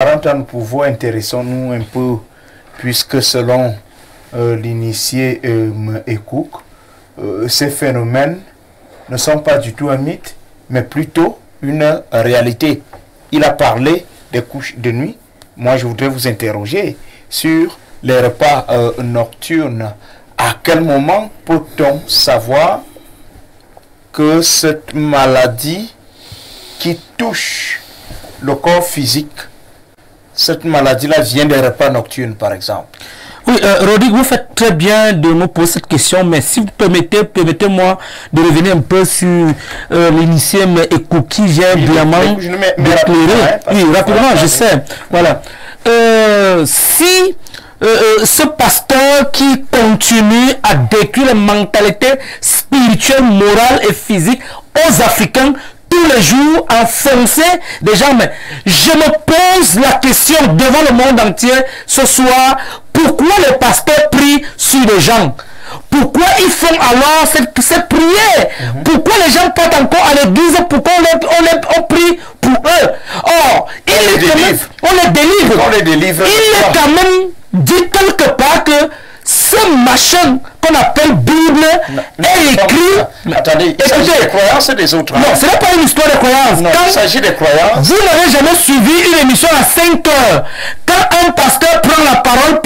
40 ans de pouvoir, intéressons-nous un peu, puisque selon l'initié Ekouk, ces phénomènes ne sont pas du tout un mythe, mais plutôt une réalité. Il a parlé des couches de nuit. Moi, je voudrais vous interroger sur les repas nocturnes. À quel moment peut-on savoir que cette maladie qui touche le corps physique, cette maladie-là vient des repas nocturnes, par exemple? Oui, Rodrigue, vous faites très bien de me poser cette question, mais si vous permettez, permettez-moi de revenir un peu sur l'initié Ekouk qui vient brillamment d'éclairer. Oui, rapidement, je sais. Voilà. Si ce pasteur qui continue à décrire la mentalité spirituelle, morale et physique aux Africains tous les jours, enfoncer des gens, mais je me pose la question devant le monde entier ce soir, pourquoi les pasteurs prient sur les gens? Pourquoi ils font alors cette prière? Pourquoi les gens partent encore à l'église? Pourquoi on prie pour eux? Or, on les délivre. Il est quand même dit quelque part que ce machin qu'on appelle Bible est écrit. Attendez, il s'agit des croyances des autres. Non, ce n'est pas une histoire de croyances. Non, il s'agit des croyances. Vous n'avez jamais suivi une émission à 5 heures. Quand un pasteur prend la parole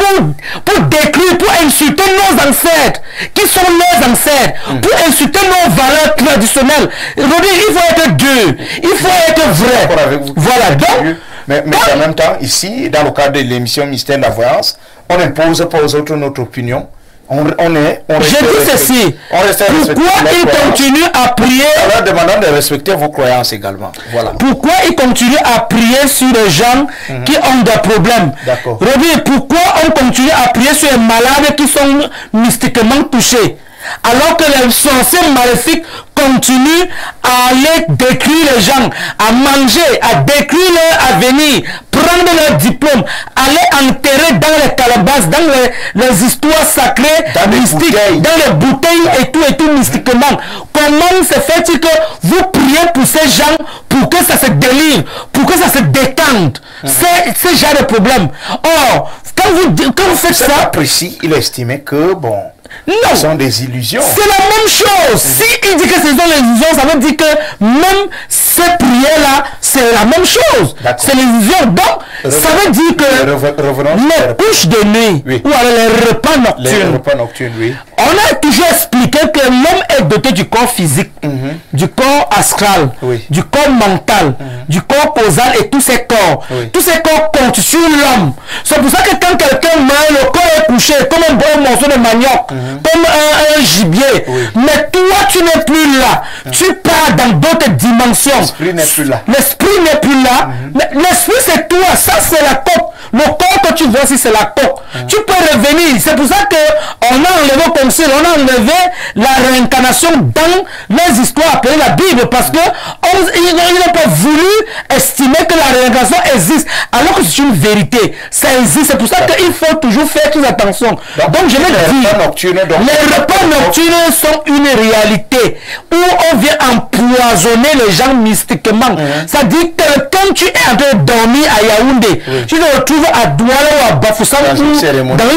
pour décrire, pour insulter nos ancêtres, qui sont nos ancêtres, pour insulter nos valeurs traditionnelles, il faut être dur, il faut être vrai. Voilà, donc. Mais en même temps, ici, dans le cadre de l'émission Mystère de la Voyance, on n'impose pas aux autres notre opinion. Je dis ceci. Pourquoi il continue à prier? Alors demandant de respecter vos croyances également. Voilà. Pourquoi il continue à prier sur les gens qui ont des problèmes? D'accord. Pourquoi on continue à prier sur les malades qui sont mystiquement touchés? Alors que les sorciers maléfiques continuent à aller décrire les gens, à manger, à décrire leur avenir, prendre leur diplôme, aller enterrer dans les calabasses, dans les histoires sacrées, mystiques, dans les bouteilles et tout mystiquement. Comment se fait-il que vous priez pour ces gens pour que ça se délivre, pour que ça se détende? C'est genre de problème. Or, quand vous faites ça... précis, il a estimé que, bon... Non, ce sont des illusions. C'est la même chose. Si il dit que ce sont des illusions, ça veut dire que même ces prières-là, c'est la même chose. C'est les illusions. Donc, ça veut dire que les couches de nuit, ou alors les repas nocturnes, on a toujours expliqué que l'homme est doté du corps physique, du corps astral, du corps mental, du corps causal et tous ces corps. Tous ces corps constituent l'homme. C'est pour ça que quand quelqu'un meurt, le corps est couché comme un bon morceau de manioc. Comme un gibier. Mais toi, tu n'es plus là. Tu pars dans d'autres dimensions. L'esprit n'est plus là. L'esprit n'est plus là. L'esprit, c'est toi. Ça, c'est la coque. Le corps que tu vois, si c'est la coque. Tu peux revenir. C'est pour ça qu'on a enlevé comme si on a enlevé la réincarnation dans les histoires appelées la Bible. Parce que ils n'ont pas voulu estimer que la réincarnation existe. Alors que c'est une vérité. Ça existe. C'est pour ça qu'il faut toujours faire très attention. Donc je vais dire. Les repas nocturnes sont une réalité où on vient empoisonner les gens mystiquement. Ça dit que quand tu es en train de dormir à Yaoundé, tu te retrouves à Douala ou à Bafoussam dans une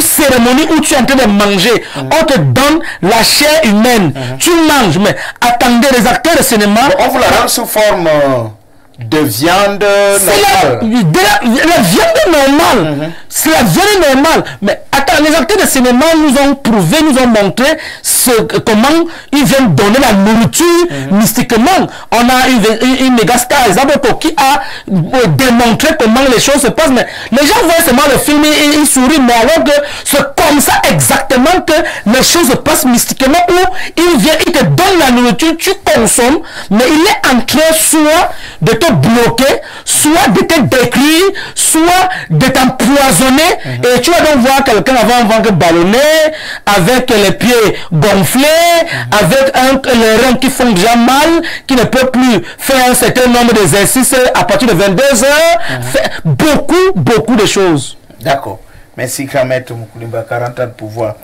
cérémonie où tu es en train de manger. On te donne la chair humaine. Tu manges, mais attendez, les acteurs de cinéma... on vous la rend sous forme... de viande normale. La viande normale. C'est la viande normale. Mais attends, les acteurs de cinéma nous ont prouvé, nous ont montré comment ils viennent donner la nourriture mystiquement. On a une méga star, exemple, qui a démontré comment les choses se passent. Mais les gens voient seulement le film et ils sourient. Mais alors que c'est comme ça exactement que les choses se passent mystiquement, où il vient, il te donne la nourriture, tu consommes, mais il est en train soit de te bloquer, soit de te décrire, soit de t'empoisonner, et tu vas donc voir quelqu'un avant un ventre ballonné, avec les pieds gonflés, avec les reins qui font déjà mal, qui ne peut plus faire un certain nombre d'exercices à partir de 22 heures, beaucoup de choses. D'accord. Merci Kamet Moukulimba, 40 ans de pouvoir.